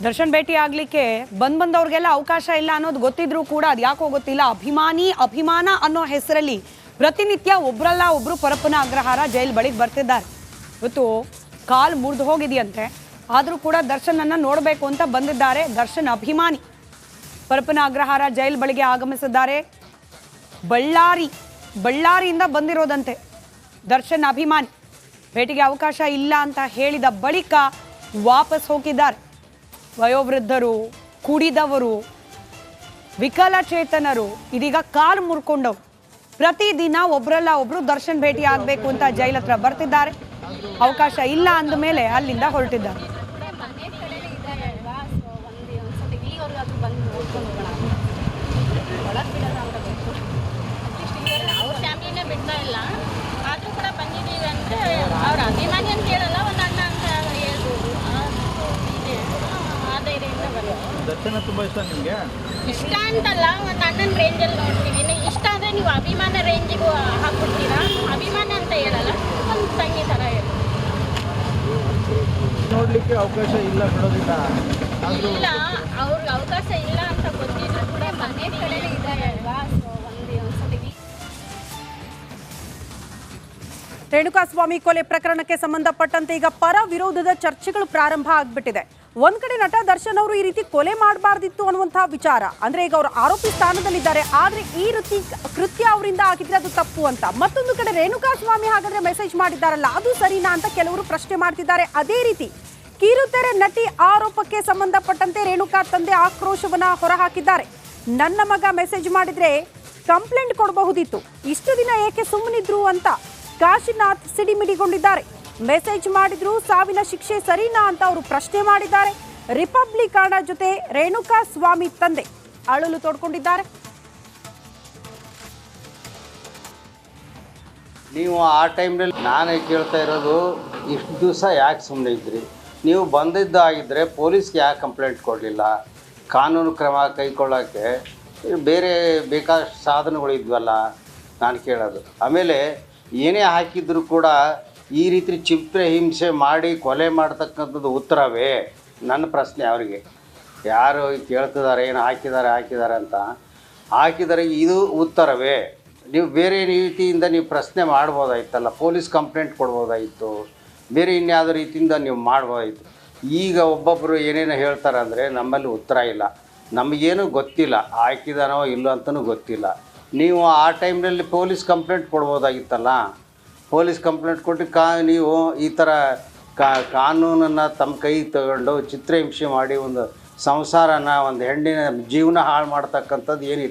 ದರ್ಶನ್ ಭೇಟಿ ಆಗ್ಲಿಕ್ಕೆ ಬಂದವ್ರಿಗೆಲ್ಲ ಅವಕಾಶ ಇಲ್ಲ ಅನ್ನೋದು ಗೊತ್ತಿದ್ರೂ ಕೂಡ ಅದು ಯಾಕೋ ಗೊತ್ತಿಲ್ಲ, ಅಭಿಮಾನ ಅನ್ನೋ ಹೆಸರಲ್ಲಿ ಪ್ರತಿನಿತ್ಯ ಒಬ್ರಲ್ಲ ಒಬ್ರು ಪರಪ್ಪನ ಅಗ್ರಹಾರ ಜೈಲ್ ಬಳಿಗೆ ಬರ್ತಿದ್ದಾರೆ. ಇವತ್ತು ಕಾಲ್ ಮುರಿದು ಹೋಗಿದೆಯಂತೆ, ಆದರೂ ಕೂಡ ದರ್ಶನನ್ನ ನೋಡಬೇಕು ಅಂತ ಬಂದಿದ್ದಾರೆ. ದರ್ಶನ್ ಅಭಿಮಾನಿ ಪರಪ್ಪನ ಅಗ್ರಹಾರ ಜೈಲ್ ಬಳಿಗೆ ಆಗಮಿಸಿದ್ದಾರೆ. ಬಳ್ಳಾರಿಯಿಂದ ಬಂದಿರೋದಂತೆ. ದರ್ಶನ್ ಅಭಿಮಾನಿ ಭೇಟಿಗೆ ಅವಕಾಶ ಇಲ್ಲ ಅಂತ ಹೇಳಿದ ಬಳಿಕ ವಾಪಸ್ ಹೋಗಿದ್ದಾರೆ. ವಯೋವೃದ್ಧರು, ಕುಡಿದವರು, ವಿಕಲಚೇತನರು, ಇದೀಗ ಕಾಲು ಮುರ್ಕೊಂಡವರು ಪ್ರತಿದಿನ ಒಬ್ರಲ್ಲ ಒಬ್ರು ದರ್ಶನ್ ಭೇಟಿ ಆಗಬೇಕು ಅಂತ ಜೈಲ್ ಹತ್ರ ಬರ್ತಿದ್ದಾರೆ. ಅವಕಾಶ ಇಲ್ಲ ಅಂದ ಮೇಲೆ ಅಲ್ಲಿಂದ ಹೊರಟಿದ್ದಾರೆ. ಅವ್ರ ಅಭಿಮಾನಿ ಅಂತ ಹೇಳಲ್ಲ, ಒಂದು ಅಣ್ಣ ಅಂತ ಹೇಳ್ಬೋದು. ದರ್ಶನ ತುಂಬಾ ಇಷ್ಟ ನಿಮಗೆ? ಇಷ್ಟ ಅಂತಲ್ಲ, ಒಂದು ಅಣ್ಣನ ರೇಂಜಲ್ಲಿ ನೋಡ್ತೀವಿ. ಇಷ್ಟ ಅಂದರೆ ನೀವು ಅಭಿಮಾನ ರೇಂಜಿಗೂ ಹಾಕ್ಬಿಡ್ತೀರಾ. ಅಭಿಮಾನ ಅಂತ ಹೇಳಲ್ಲ, ಒಂದು ತಂಗಿ ಥರ ಹೇಳಿ. ನೋಡ್ಲಿಕ್ಕೆ ಅವಕಾಶ ಇಲ್ಲ ಬಿಡೋದಿಲ್ಲ. ಇಲ್ಲ, ಅವ್ರಿಗೆ ಅವಕಾಶ ಇಲ್ಲ ಅಂತ ಗೊತ್ತಿದ್ರು ಕೂಡ ಮನೆ ಕಡೆ ಇದ್ದಾರೆ ಅಲ್ವಾ, ಸೊ ಒಂದ್ಸತಿ. ರೇಣುಕಾಸ್ವಾಮಿ ಕೊಲೆ ಪ್ರಕರಣಕ್ಕೆ ಸಂಬಂಧಪಟ್ಟಂತೆ ಈಗ ಪರ ವಿರೋಧದ ಚರ್ಚೆಗಳು ಪ್ರಾರಂಭ ಆಗ್ಬಿಟ್ಟಿದೆ. ಒಂದ್ ಕಡೆ ನಟ ದರ್ಶನ್ ಅವರು ಈ ರೀತಿ ಕೊಲೆ ಮಾಡಬಾರ್ದಿತ್ತು ಅನ್ನುವಂತಹ ವಿಚಾರ, ಅಂದ್ರೆ ಈಗ ಅವರು ಆರೋಪಿ ಸ್ಥಾನದಲ್ಲಿದ್ದಾರೆ, ಆದ್ರೆ ಈ ರೀತಿ ಕೃತ್ಯ ಅವರಿಂದ ಆಗಿದ್ರೆ ಅದು ತಪ್ಪು ಅಂತ. ಮತ್ತೊಂದು ಕಡೆ ರೇಣುಕಾಸ್ವಾಮಿ ಹಾಗಾದ್ರೆ ಮೆಸೇಜ್ ಮಾಡಿದ್ದಾರಲ್ಲ, ಅದು ಸರಿನಾ ಅಂತ ಕೆಲವರು ಪ್ರಶ್ನೆ ಮಾಡ್ತಿದ್ದಾರೆ. ಅದೇ ರೀತಿ ಕಿರುತೆರೆ ನಟಿ ಆರೋಪಕ್ಕೆ ಸಂಬಂಧಪಟ್ಟಂತೆ ರೇಣುಕಾ ತಂದೆ ಆಕ್ರೋಶವನ್ನ ಹೊರಹಾಕಿದ್ದಾರೆ. ನನ್ನ ಮಗ ಮೆಸೇಜ್ ಮಾಡಿದ್ರೆ ಕಂಪ್ಲೇಂಟ್ ಕೊಡಬಹುದಿತ್ತು, ಇಷ್ಟು ದಿನ ಏಕೆ ಸುಮ್ಮನಿದ್ರು ಅಂತ ಕಾಶಿನಾಥ್ ಸಿಡಿಮಿಡಿಗೊಂಡಿದ್ದಾರೆ. ಮೆಸೇಜ್ ಮಾಡಿದ್ರು ಸಾವಿನ ಶಿಕ್ಷೆ ಸರಿನಾ ಅಂತ ಅವರು ಪ್ರಶ್ನೆ ಮಾಡಿದ್ದಾರೆ. ರಿಪಬ್ಲಿಕನ ಜೊತೆ ರೇಣುಕಾ ಸ್ವಾಮಿ ತಂದೆ ಅಳಲು ತೋಡ್ಕೊಂಡಿದ್ದಾರೆ. ನೀವು ಆ ಟೈಮ್ನಲ್ಲಿ ನಾನೇ ಕೇಳ್ತಾ ಇರೋದು, ಇಷ್ಟು ದಿವಸ ಯಾಕೆ ಸುಮ್ಮನೆ ಇದ್ರಿ? ನೀವು ಬಂದಿದ್ದಾಗಿದ್ದರೆ ಪೊಲೀಸ್ಗೆ ಯಾಕೆ ಕಂಪ್ಲೇಂಟ್ ಕೊಡಲಿಲ್ಲ? ಕಾನೂನು ಕ್ರಮ ಕೈಗೊಳ್ಳೋಕ್ಕೆ ಬೇರೆ ಬೇಕಾದಷ್ಟು ಸಾಧನಗಳು ಇದ್ವಲ್ಲ ನಾನು ಕೇಳೋದು. ಆಮೇಲೆ ಏನೇ ಹಾಕಿದರೂ ಕೂಡ ಈ ರೀತಿ ಚಿಂಪೆ ಹಿಂಸೆ ಮಾಡಿ ಕೊಲೆ ಮಾಡ್ತಕ್ಕಂಥದ್ದು ಉತ್ತರವೇ? ನನ್ನ ಪ್ರಶ್ನೆ ಅವರಿಗೆ. ಯಾರು ಕೇಳ್ತಿದ್ದಾರೆ, ಏನು ಹಾಕಿದ್ದಾರೆ ಅಂತ ಹಾಕಿದರೆ ಇದು ಉತ್ತರವೇ? ನೀವು ಬೇರೆ ರೀತಿಯಿಂದ ನೀವು ಪ್ರಶ್ನೆ ಮಾಡ್ಬೋದಾಗಿತ್ತಲ್ಲ, ಪೊಲೀಸ್ ಕಂಪ್ಲೇಂಟ್ ಕೊಡ್ಬೋದಾಗಿತ್ತು, ಬೇರೆ ಇನ್ಯಾವುದೋ ರೀತಿಯಿಂದ ನೀವು ಮಾಡ್ಬೋದಾಗಿತ್ತು. ಈಗ ಒಬ್ಬೊಬ್ಬರು ಏನೇನು ಹೇಳ್ತಾರೆ ಅಂದರೆ ನಮ್ಮಲ್ಲಿ ಉತ್ತರ ಇಲ್ಲ, ನಮಗೇನು ಗೊತ್ತಿಲ್ಲ, ಹಾಕಿದಾನೋ ಇಲ್ಲೋ ಅಂತಲೂ ಗೊತ್ತಿಲ್ಲ. ನೀವು ಆ ಟೈಮ್ನಲ್ಲಿ ಪೊಲೀಸ್ ಕಂಪ್ಲೇಂಟ್ ಕೊಡ್ಬೋದಾಗಿತ್ತಲ್ಲ. ಪೊಲೀಸ್ ಕಂಪ್ಲೇಂಟ್ ಕೊಟ್ಟು ನೀವು ಈ ಥರ ಕಾನೂನನ್ನು ತಮ್ಮ ಕೈ ತಗೊಂಡು ಚಿತ್ರಹಿಂಸೆ ಮಾಡಿ ಒಂದು ಸಂಸಾರನ, ಒಂದು ಹೆಣ್ಣಿನ ಜೀವನ ಹಾಳು ಮಾಡ್ತಕ್ಕಂಥದ್ದು ಏನಿತ್ತು?